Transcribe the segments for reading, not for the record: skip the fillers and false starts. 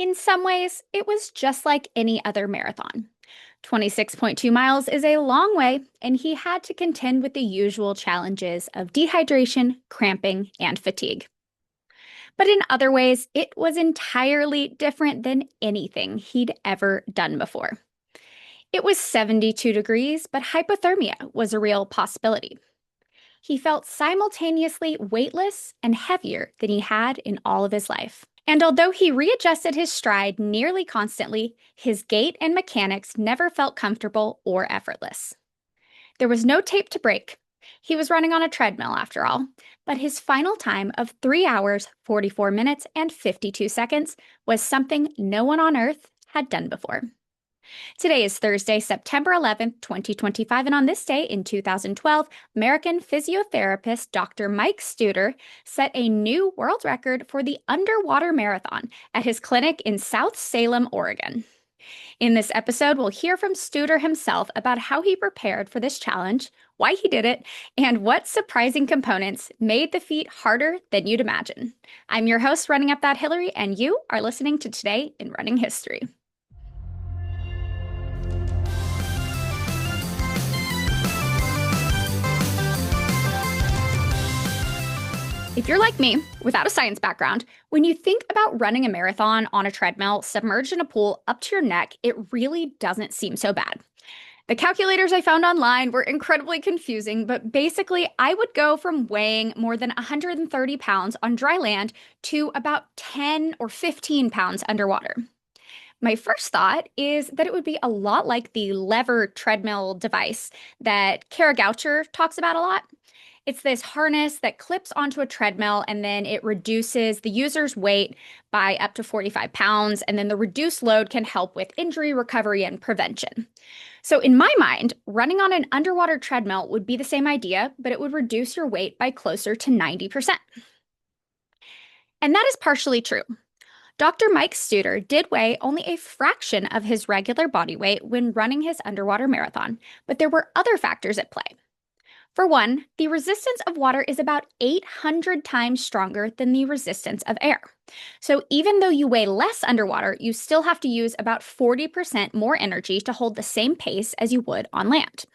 In some ways, it was just like any other marathon. 26.2 miles is a long way, and he had to contend with the usual challenges of dehydration, cramping, and fatigue. But in other ways, it was entirely different than anything he'd ever done before. It was 72 degrees, but hypothermia was a real possibility. He felt simultaneously weightless and heavier than he had in all of his life. And although he readjusted his stride nearly constantly, his gait and mechanics never felt comfortable or effortless. There was no tape to break. He was running on a treadmill after all, but his final time of 3 hours, 44 minutes, and 52 seconds was something no one on earth had done before. Today is Thursday, September 11th, 2025, and on this day in 2012, American physiotherapist Dr. Mike Studer set a new world record for the underwater marathon at his clinic in South Salem, Oregon. In this episode, we'll hear from Studer himself about how he prepared for this challenge, why he did it, and what surprising components made the feat harder than you'd imagine. I'm your host, Running Up That Hillary, and you are listening to Today in Running History. If you're like me, without a science background, when you think about running a marathon on a treadmill submerged in a pool up to your neck, it really doesn't seem so bad. The calculators I found online were incredibly confusing, but basically, I would go from weighing more than 130 pounds on dry land to about 10 or 15 pounds underwater. My first thought is that it would be a lot like the lever treadmill device that Kara Goucher talks about a lot. It's this harness that clips onto a treadmill and then it reduces the user's weight by up to 45 pounds. And then the reduced load can help with injury recovery and prevention. So, in my mind, running on an underwater treadmill would be the same idea, but it would reduce your weight by closer to 90%. And that is partially true. Dr. Mike Studer did weigh only a fraction of his regular body weight when running his underwater marathon, but there were other factors at play. For one, the resistance of water is about 800 times stronger than the resistance of air. So even though you weigh less underwater, you still have to use about 40% more energy to hold the same pace as you would on land.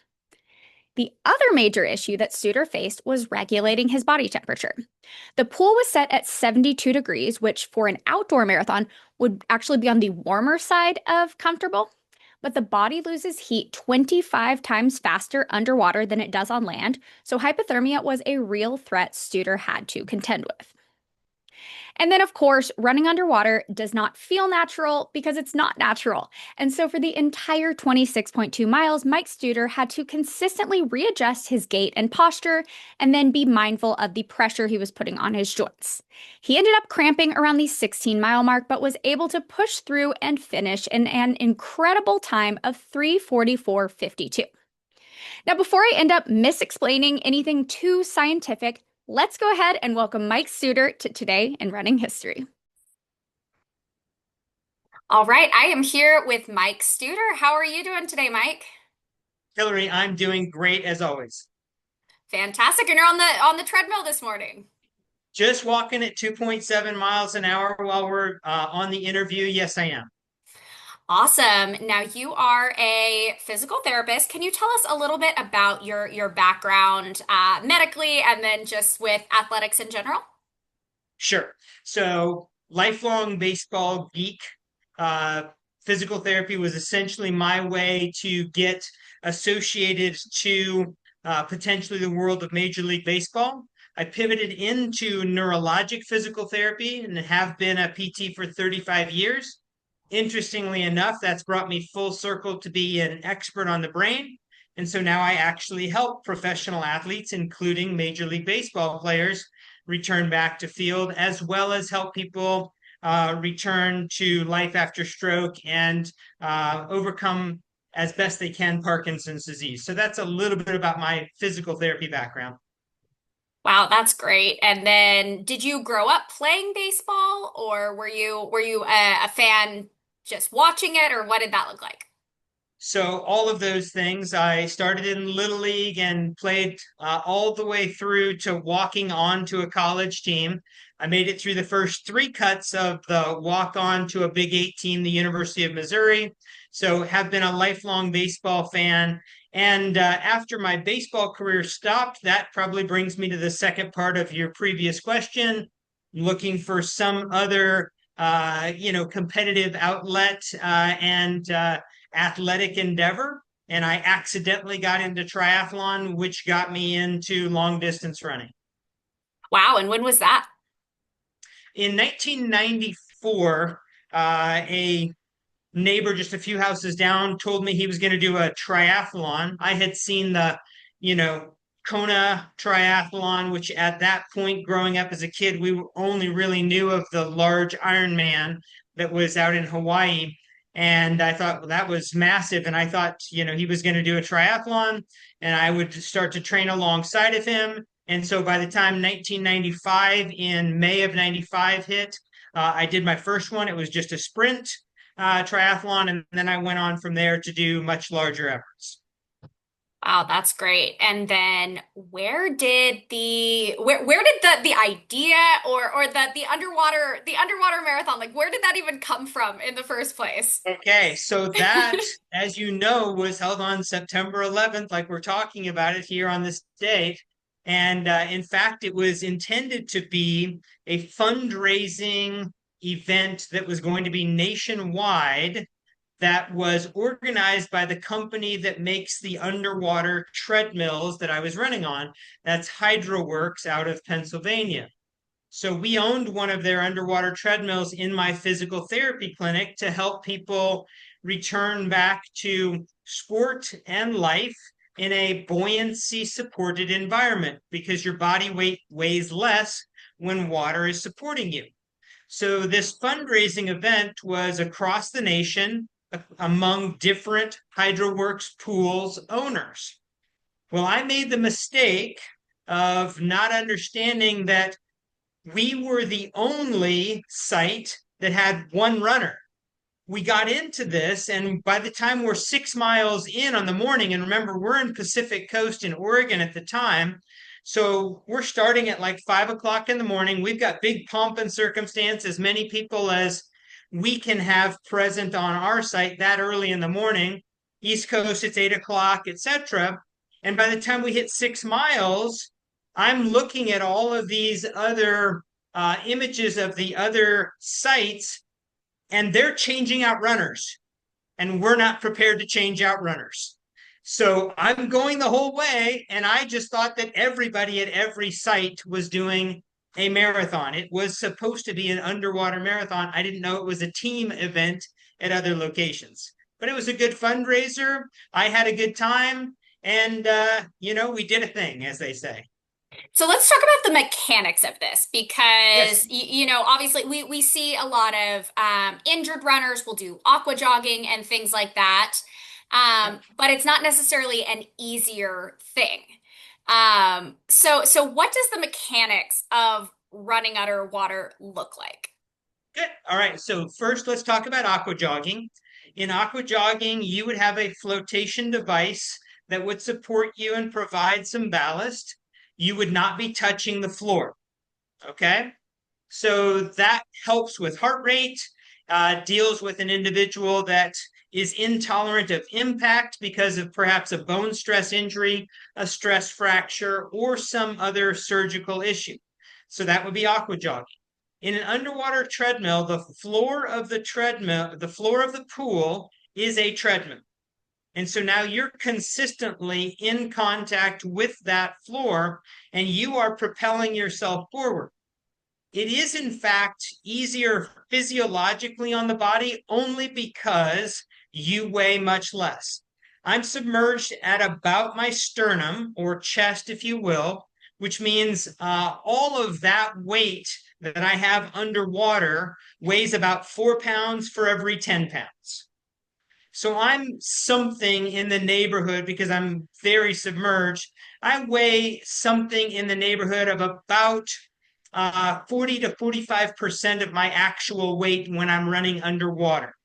The other major issue that Studer faced was regulating his body temperature. The pool was set at 72 degrees, which for an outdoor marathon would actually be on the warmer side of comfortable. But the body loses heat 25 times faster underwater than it does on land, so hypothermia was a real threat Studer had to contend with. And then, of course, running underwater does not feel natural because it's not natural. And so for the entire 26.2 miles, Mike Studer had to consistently readjust his gait and posture and then be mindful of the pressure he was putting on his joints. He ended up cramping around the 16-mile mark, but was able to push through and finish in an incredible time of 3:44:52. Now, before I end up misexplaining anything too scientific, let's go ahead and welcome Mike Studer to Today in Running History. All right, I am here with Mike Studer. How are you doing today, Mike? Hillary, I'm doing great as always. Fantastic. And you're on the treadmill this morning. Just walking at 2.7 miles an hour while we're on the interview. Yes, I am. Awesome. Now you are a physical therapist. Can you tell us a little bit about your background medically and then just with athletics in general? Sure. So, lifelong baseball geek. Uh, Physical therapy was essentially my way to get associated to potentially the world of Major League Baseball. I pivoted into neurologic physical therapy and have been a PT for 35 years. Interestingly enough, that's brought me full circle to be an expert on the brain. And so now I actually help professional athletes, including Major League Baseball players, return back to field, as well as help people return to life after stroke and overcome as best they can Parkinson's disease. So that's a little bit about my physical therapy background. Wow, that's great. And then did you grow up playing baseball or were you a fan just watching it or what did that look like? So all of those things, I started in Little League and played all the way through to walking on to a college team. I made it through the first three cuts of the walk-on to a Big 8 team, the University of Missouri. So have been a lifelong baseball fan. And after my baseball career stopped, that probably brings me to the second part of your previous question, looking for some other, competitive outlet and athletic endeavor. And I accidentally got into triathlon, which got me into long distance running. Wow, and when was that? In 1994, a neighbor just a few houses down told me he was going to do a triathlon. I had seen the, you know, Kona triathlon, which at that point, growing up as a kid, we only really knew of the large Ironman that was out in Hawaii. And I thought, well, that was massive. And I thought, he was going to do a triathlon and I would start to train alongside of him. And so by the time 1995, in May of 95 hit, I did my first one. It was just a sprint triathlon. And then I went on from there to do much larger efforts. Wow, that's great. And then where did the idea or the underwater marathon, like where did that even come from in the first place? Okay, so that, as you know, was held on September 11th, like we're talking about it here on this date. And in fact, it was intended to be a fundraising event that was going to be nationwide, that was organized by the company that makes the underwater treadmills that I was running on. That's HydroWorks out of Pennsylvania. So we owned one of their underwater treadmills in my physical therapy clinic to help people return back to sport and life in a buoyancy supported environment, because your body weight weighs less when water is supporting you. So this fundraising event was across the nation among different HydroWorks pools owners. Well, I made the mistake of not understanding that we were the only site that had one runner. We got into this, and by the time we're 6 miles in on the morning, and remember, we're in Pacific Coast in Oregon at the time, so we're starting at like 5 o'clock in the morning. We've got big pomp and circumstance, as many people as we can have present on our site that early in the morning. East Coast, it's 8 o'clock, etc. And by the time we hit 6 miles, I'm looking at all of these other images of the other sites, and they're changing out runners, and we're not prepared to change out runners. So I'm going the whole way, and I just thought that everybody at every site was doing a marathon. It was supposed to be an underwater marathon. I didn't know it was a team event at other locations, but it was a good fundraiser. I had a good time, and we did a thing, as they say. So let's talk about the mechanics of this Yes. because obviously we see a lot of injured runners will do aqua jogging and things like that. But it's not necessarily an easier thing. So what does the mechanics of running underwater look like? Good. All right. So first, let's talk about aqua jogging. In aqua jogging, you would have a flotation device that would support you and provide some ballast. You would not be touching the floor. Okay. So that helps with heart rate, deals with an individual that is intolerant of impact because of perhaps a bone stress injury, a stress fracture, or some other surgical issue. So that would be aqua jogging. In an underwater treadmill, the floor of the pool is a treadmill. And so now you're consistently in contact with that floor and you are propelling yourself forward. It is, in fact, easier physiologically on the body only because you weigh much less. I'm submerged at about my sternum, or chest, if you will, which means all of that weight that I have underwater weighs about 4 pounds for every 10 pounds. So I'm something in the neighborhood, because I'm very submerged, I weigh something in the neighborhood of about 40 to 45% of my actual weight when I'm running underwater.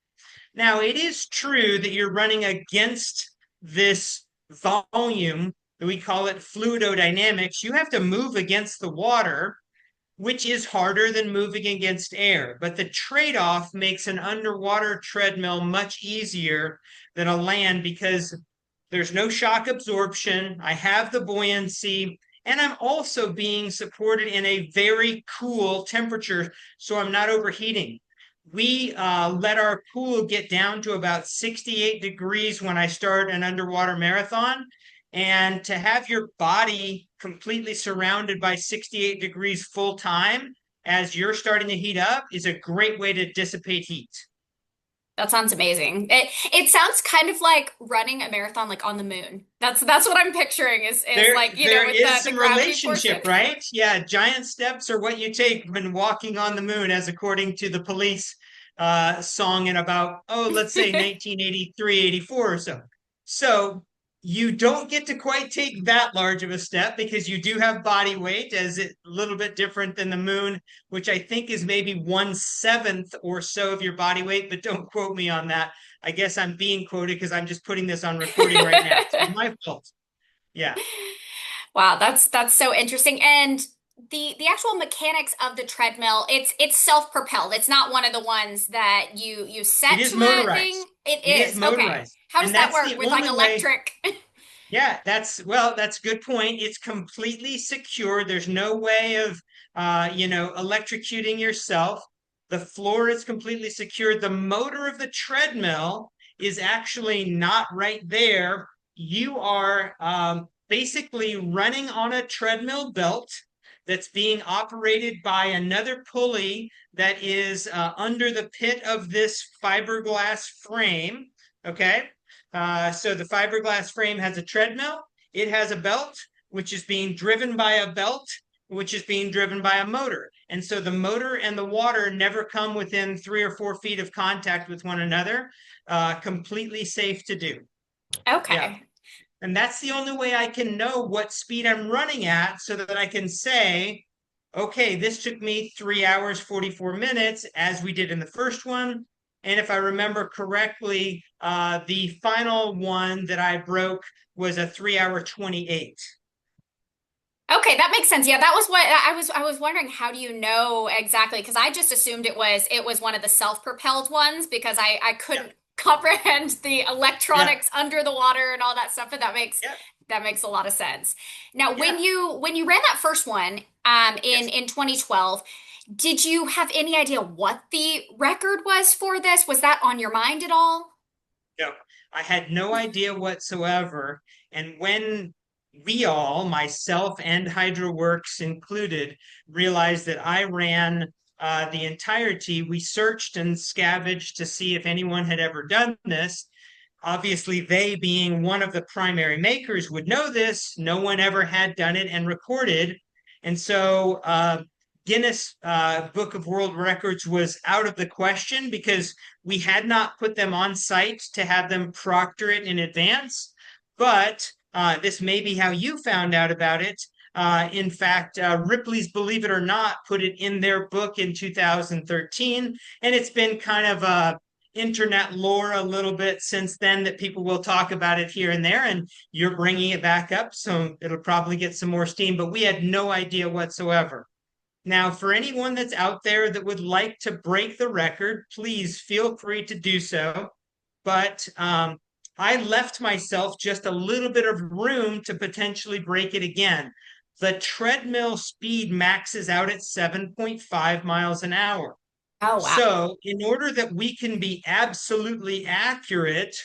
Now, it is true that you're running against this volume, we call it fluidodynamics. You have to move against the water, which is harder than moving against air. But the trade-off makes an underwater treadmill much easier than a land because there's no shock absorption. I have the buoyancy, and I'm also being supported in a very cool temperature, so I'm not overheating. We let our pool get down to about 68 degrees when I start an underwater marathon. And to have your body completely surrounded by 68 degrees full time as you're starting to heat up is a great way to dissipate heat. That sounds amazing. It sounds kind of like running a marathon like on the moon. That's what I'm picturing is There, like, there with is the some gravity portion. relationship, right? Yeah, giant steps are what you take when walking on the moon, as according to the Police song in about, let's say 1983, 84 or so. So you don't get to quite take that large of a step because you do have body weight, as it a little bit different than the moon, which I think is maybe 1/7 or so of your body weight, but don't quote me on that. I guess I'm being quoted because I'm just putting this on recording right now. So my fault. Yeah. Wow, that's so interesting. And the actual mechanics of the treadmill, it's self-propelled. It's not one of the ones that you It set is to a thing. motorized. It It is is. Okay. motorized. How does And that that's work the with like only way. electric? Yeah, that's a good point. It's completely secure. There's no way of electrocuting yourself. The floor is completely secure. The motor of the treadmill is actually not right there. You are basically running on a treadmill belt that's being operated by another pulley that is under the pit of this fiberglass frame. Okay. So the fiberglass frame has a treadmill. It has a belt, which is being driven by a belt, which is being driven by a motor. And so the motor and the water never come within 3 or 4 feet of contact with one another. Completely safe to do. Yeah. Okay. And that's the only way I can know what speed I'm running at so that I can say, okay, this took me 3 hours, 44 minutes, as we did in the first one. And if I remember correctly, the final one that I broke was a 3 hour 28. Okay, that makes sense. Yeah, that was what I was wondering, how do you know exactly? Because I just assumed it was one of the self-propelled ones because I Yeah, couldn't comprehend the yeah, electronics under the water and all that stuff, but that makes yeah, that makes a lot of sense. Now, when yeah. you ran that first one in Yes. in 2012, did you have any idea what the record was for this? Was that on your mind at all? No, I had no idea whatsoever. And when we all, myself and HydroWorks included, realized that I ran the entirety, we searched and scavenged to see if anyone had ever done this. Obviously, they being one of the primary makers would know this. No one ever had done it and recorded. And so Guinness Book of World Records was out of the question because we had not put them on site to have them proctor it in advance. But this may be how you found out about it. In fact, Ripley's Believe It or Not put it in their book in 2013, and it's been kind of internet lore a little bit since then that people will talk about it here and there, and you're bringing it back up, so it'll probably get some more steam, but we had no idea whatsoever. Now, for anyone that's out there that would like to break the record, please feel free to do so. But I left myself just a little bit of room to potentially break it again. The treadmill speed maxes out at 7.5 miles an hour. Oh, wow. So, in order that we can be absolutely accurate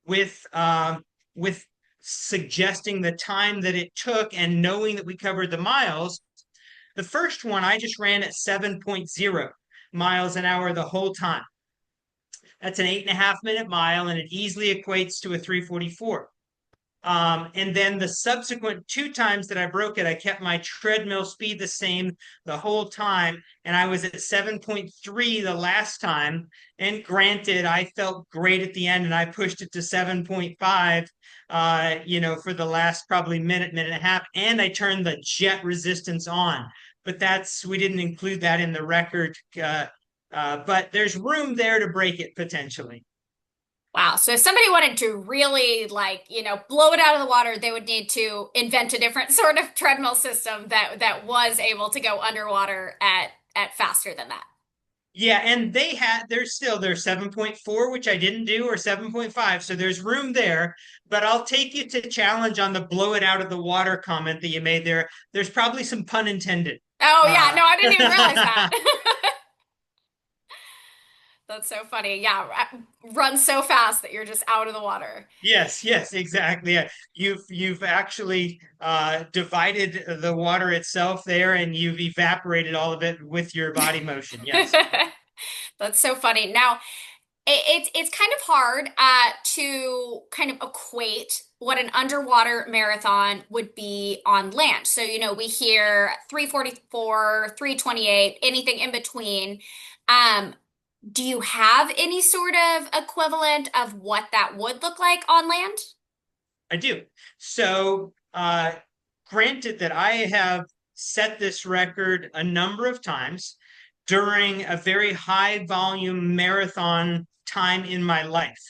with with suggesting the time that it took and knowing that we covered the miles, the first one I just ran at 7.0 miles an hour the whole time. That's an 8.5 minute mile, and it easily equates to a 3:44. And then the subsequent 2 times that I broke it, I kept my treadmill speed the same the whole time. And I was at 7.3 the last time. And granted, I felt great at the end and I pushed it to 7.5, for the last probably minute, minute and a half. And I turned the jet resistance on. But we didn't include that in the record. But there's room there to break it potentially. Wow. So if somebody wanted to really like, blow it out of the water, they would need to invent a different sort of treadmill system that was able to go underwater at faster than that. Yeah, and there's 7.4, which I didn't do, or 7.5. So there's room there. But I'll take you to challenge on the blow it out of the water comment that you made there. There's probably some pun intended. Oh yeah, Uh, no, I didn't even realize that. That's so funny. Yeah, run so fast that you're just out of the water. yes, yes, exactly. Yeah. You've actually divided the water itself there, and you've evaporated all of it with your body motion. Yes. That's so funny. Now, it's kind of hard to kind of equate what an underwater marathon would be on land. So, we hear 344, 328, anything in between. Um, do you have any sort of equivalent of what that would look like on land? I do. So, granted that I have set this record a number of times during a very high volume marathon time in my life.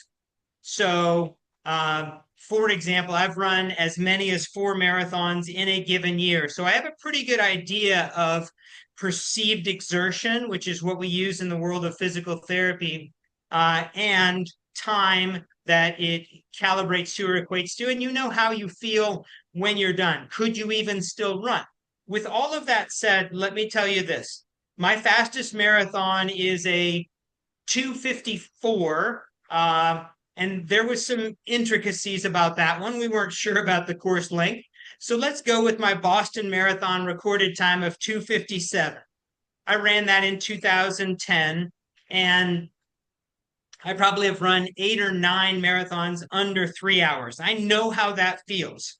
So, for example, I've run as many as 4 marathons in a given year. So I have a pretty good idea of perceived exertion, which is what we use in the world of physical therapy, and time that it calibrates to or equates to. And you know how you feel when you're done. Could you even still run? With all of that said, let me tell you this. My fastest marathon is a 2:54. And there was some intricacies about that one. We weren't sure about the course length. So let's go with my Boston Marathon recorded time of 2:57. I ran that in 2010, and I probably have run 8 or 9 marathons under 3 hours. I know how that feels.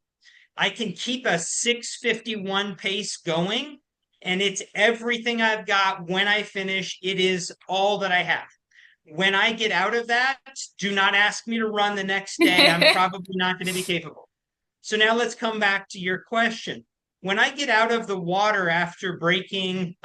I can keep a 6:51 pace going, and it's everything I've got when I finish. It is all that I have. When I get out of that, do not ask me to run the next day. I'm probably not going to be capable. So now let's come back to your question. When I get out of the water after breaking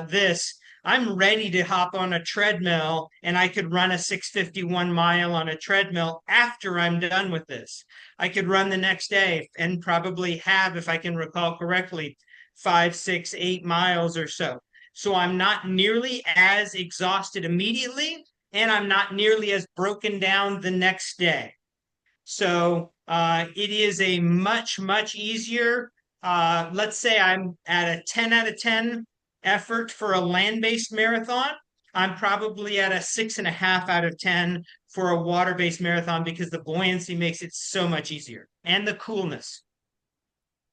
this, I'm ready to hop on a treadmill, and I could run a 6:51 mile on a treadmill after I'm done with this. I could run the next day and probably have, if I can recall correctly, 5, 6, 8 miles or so. So I'm not nearly as exhausted immediately, and I'm not nearly as broken down the next day. So it is a much, much easier. Let's say I'm at a 10 out of 10 effort for a land-based marathon. I'm probably at a 6.5 out of 10 for a water-based marathon because the buoyancy makes it so much easier and the coolness.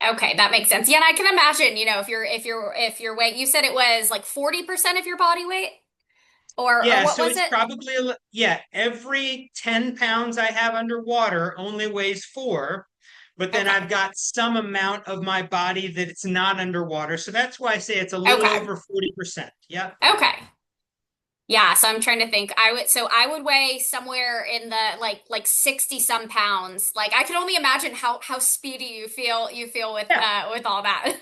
Okay, that makes sense. Yeah, and I can imagine, if your weight, you said it was like 40% of your body weight, or Yeah, what so was it's it? probably, yeah, every 10 pounds I have underwater only weighs 4, but then Okay. I've got some amount of my body that it's not underwater. So that's why I say it's a little Okay. over 40%. Yep. Okay. Yeah, so I'm trying to think. I would weigh somewhere in the like 60 some pounds. Like I can only imagine how speedy you feel Yeah. with all that.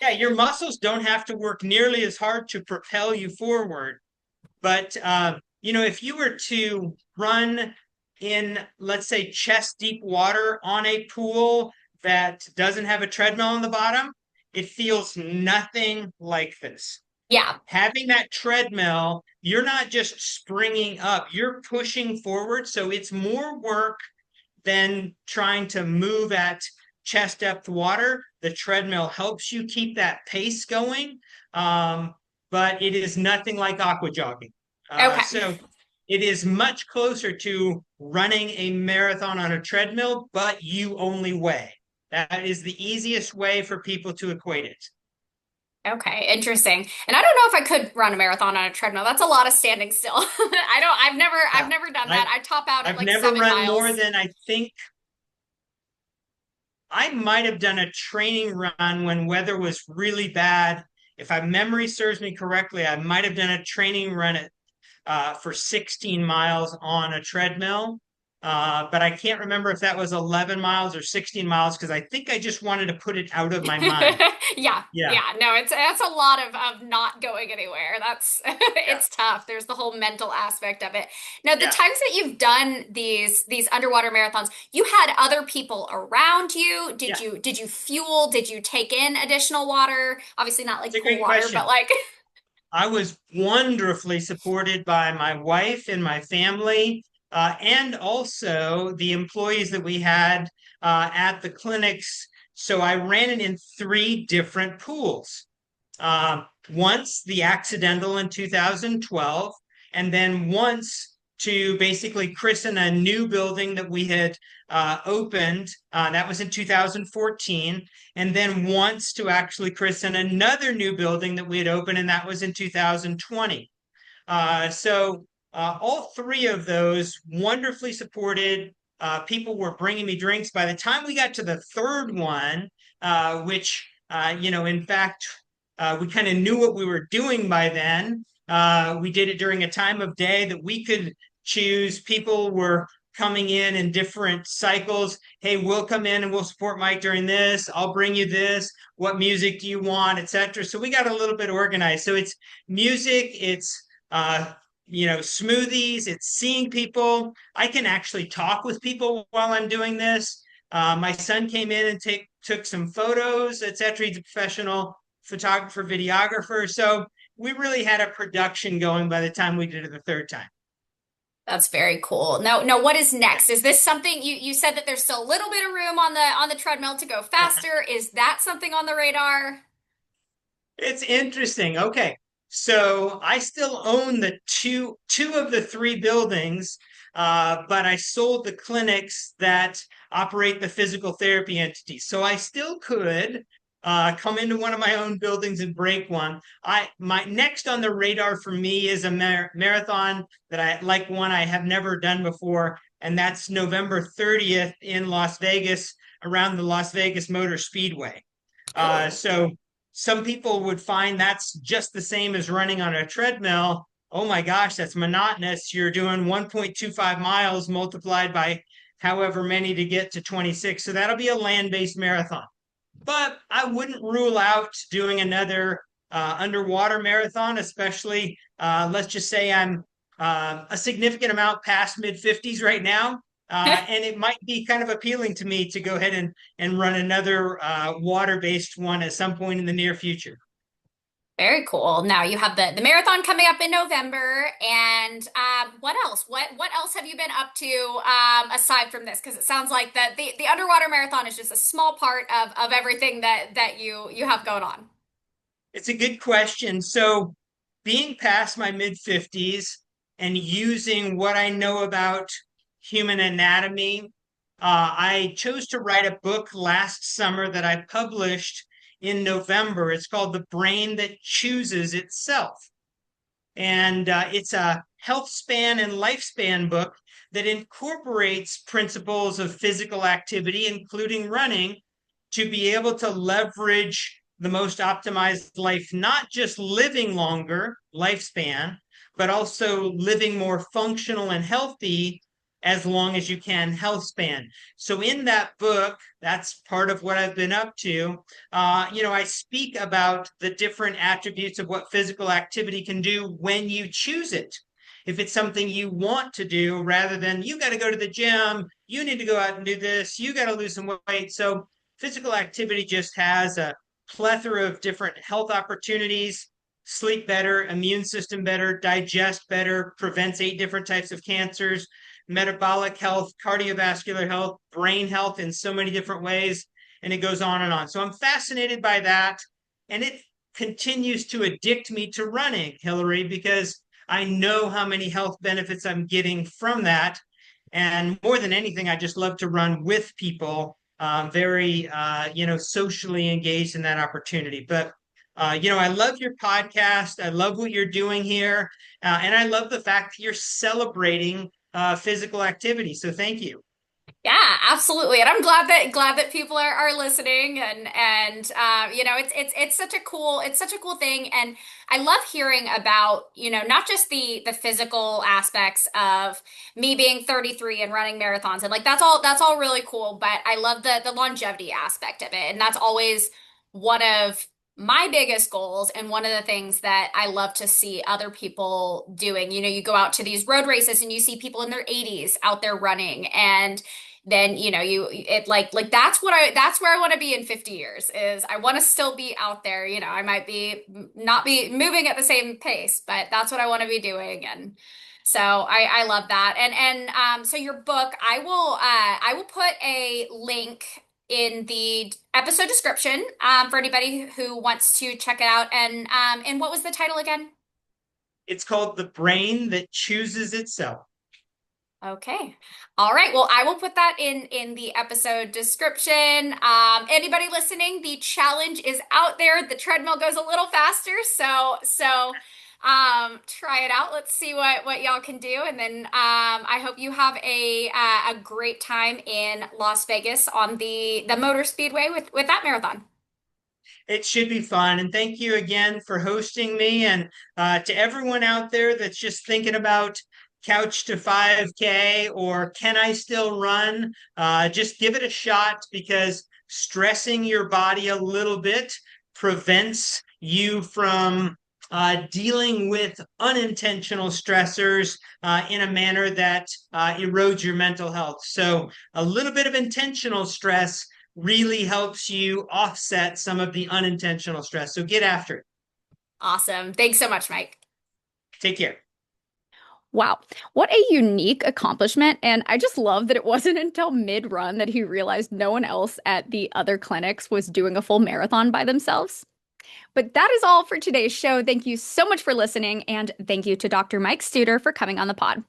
Yeah, your muscles don't have to work nearly as hard to propel you forward. But if you were to run in, let's say, chest deep water on a pool that doesn't have a treadmill on the bottom, it feels nothing like this. Yeah. Having that treadmill, you're not just springing up, you're pushing forward. So it's more work than trying to move at chest depth water. The treadmill helps you keep that pace going, but it is nothing like aqua jogging. Okay. So it is much closer to running a marathon on a treadmill, but you only weigh. That is the easiest way for people to equate it. Okay, interesting. And I don't know if I could run a marathon on a treadmill. That's a lot of standing still. I've Yeah. never done I've that. I top out at I've like never seven run more miles. than I think I might have done a training run when weather was really bad. If my memory serves me correctly, I might have done a training run for 16 miles on a treadmill. But I can't remember if that was 11 miles or 16 miles because I think I just wanted to put it out of my mind. Yeah, Yeah, yeah. No, it's a lot of not going anywhere. That's yeah, it's tough. There's the whole mental aspect of it. Now, the yeah. times that you've done these underwater marathons, you had other people around you. Yeah. Did you fuel? Did you take in additional water? Obviously not It's like a pool great water, but question. like I was wonderfully supported by my wife and my family, and also the employees that we had at the clinics. So I ran it in three different pools. Once the accidental in 2012, and then once to basically christen a new building that we had opened. That was in 2014. And then once to actually christen another new building that we had opened, and that was in 2020. All three of those wonderfully supported. People were bringing me drinks. By the time we got to the third one, which, in fact, we kind of knew what we were doing by then. We did it during a time of day that we could choose. People were coming in different cycles. Hey, we'll come in and we'll support Mike during this. I'll bring you this. What music do you want, etc. So we got a little bit organized. So it's music, it's uh, smoothies, it's seeing people. I can actually talk with people while I'm doing this. My son came in and took some photos, etc. He's a professional photographer, videographer. So we really had a production going by the time we did it the third time. that's very cool. Now, what is next? Is this something you said that there's still a little bit of room on the treadmill to go faster? Is that something on the radar? It's interesting. Okay. So I still own the two of the three buildings, but I sold the clinics that operate the physical therapy entities. So I still could come into one of my own buildings and break one. My next on the radar for me is a marathon that I like, one I have never done before, and that's November 30th in Las Vegas, around the Las Vegas Motor Speedway. Oh. So some people would find that's just the same as running on a treadmill. Oh my gosh, that's monotonous. You're doing 1.25 miles multiplied by however many to get to 26. So that'll be a land-based marathon. But I wouldn't rule out doing another underwater marathon, especially let's just say I'm a significant amount past mid 50s right now. And it might be kind of appealing to me to go ahead and run another water-based one at some point in the near future. Very cool. Now you have the marathon coming up in November, and what else? What else have you been up to aside from this? Because it sounds like that the underwater marathon is just a small part of everything that you have going on. It's a good question. So, being past my mid 50s and using what I know about human anatomy, I chose to write a book last summer that I published in November. It's called The Brain That Chooses Itself. And it's a health span and lifespan book that incorporates principles of physical activity, including running, to be able to leverage the most optimized life, not just living longer lifespan, but also living more functional and healthy as long as you can health span. So in that book, that's part of what I've been up to. I speak about the different attributes of what physical activity can do when you choose it. If it's something you want to do, rather than you got to go to the gym, you need to go out and do this, you got to lose some weight. So physical activity just has a plethora of different health opportunities: sleep better, immune system better, digest better, prevents 8 different types of cancers, metabolic health, cardiovascular health, brain health in so many different ways. And it goes on and on. So I'm fascinated by that. And it continues to addict me to running, Hillary, because I know how many health benefits I'm getting from that. And more than anything, I just love to run with people, very, socially engaged in that opportunity. But I love your podcast. I love what you're doing here. And I love the fact that you're celebrating physical activity. So thank you. Yeah, absolutely. And I'm glad that people are listening and you know it's such a cool thing. And I love hearing about, you know, not just the physical aspects of me being 33 and running marathons, and like that's all really cool, but I love the longevity aspect of it. And that's always one of my biggest goals and one of the things that I love to see other people doing. You know, you go out to these road races and you see people in their 80s out there running, and then you know like that's where I want to be in 50 years. Is I want to still be out there. You know, I might be not be moving at the same pace, but that's what I want to be doing. And so I love that. And so your book, I will put a link in the episode description for anybody who wants to check it out. And what was the title again? It's called The Brain That Chooses Itself. Okay. All right. Well, I will put that in the episode description. Anybody listening, the challenge is out there. The treadmill goes a little faster, so try it out. Let's see what y'all can do, and then I hope you have a great time in Las Vegas on the Motor Speedway with that marathon. It should be fun. And thank you again for hosting me. And to everyone out there that's just thinking about couch to 5K or can I still run? Just give it a shot, because stressing your body a little bit prevents you from dealing with unintentional stressors in a manner that erodes your mental health. So, a little bit of intentional stress really helps you offset some of the unintentional stress. So get after it. Awesome. Thanks so much, Mike. Take care. Wow, what a unique accomplishment. And I just love that it wasn't until mid-run that he realized no one else at the other clinics was doing a full marathon by themselves. But that is all for today's show. Thank you so much for listening, and thank you to Dr. Mike Studer for coming on the pod.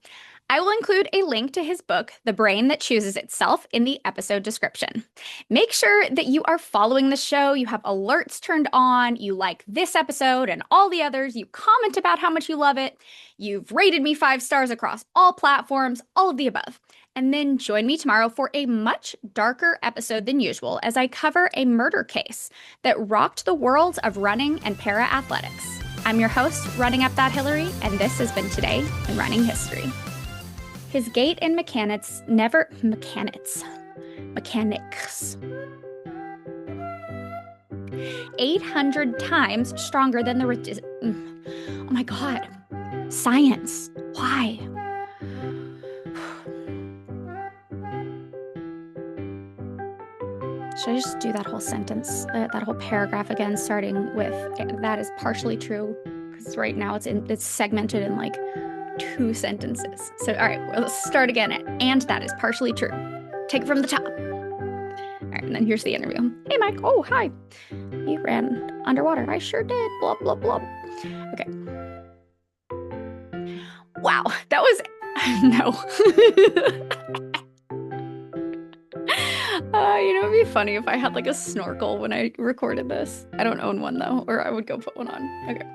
I will include a link to his book, The Brain That Chooses Itself, in the episode description. Make sure that you are following the show, you have alerts turned on, you like this episode and all the others, you comment about how much you love it, you've rated me 5 stars across all platforms, all of the above. And then join me tomorrow for a much darker episode than usual as I cover a murder case that rocked the worlds of running and para athletics. I'm your host, Running Up That Hillary, and this has been Today in Running History. His gait and mechanics never... Mechanics. 800 times stronger than the... Oh my God. Science. Why? Should I just do that whole sentence, that whole paragraph again, starting with that is partially true? Because right now it's segmented in like 2 sentences. So, all right, well, let's start again. And that is partially true. Take it from the top. All right, and then here's the interview. Hey, Mike. Oh, hi. You ran underwater. I sure did. Blah, blah, blah. Okay. Wow, that was... No. You know, it'd be funny if I had like a snorkel when I recorded this. I don't own one though, or I would go put one on. Okay.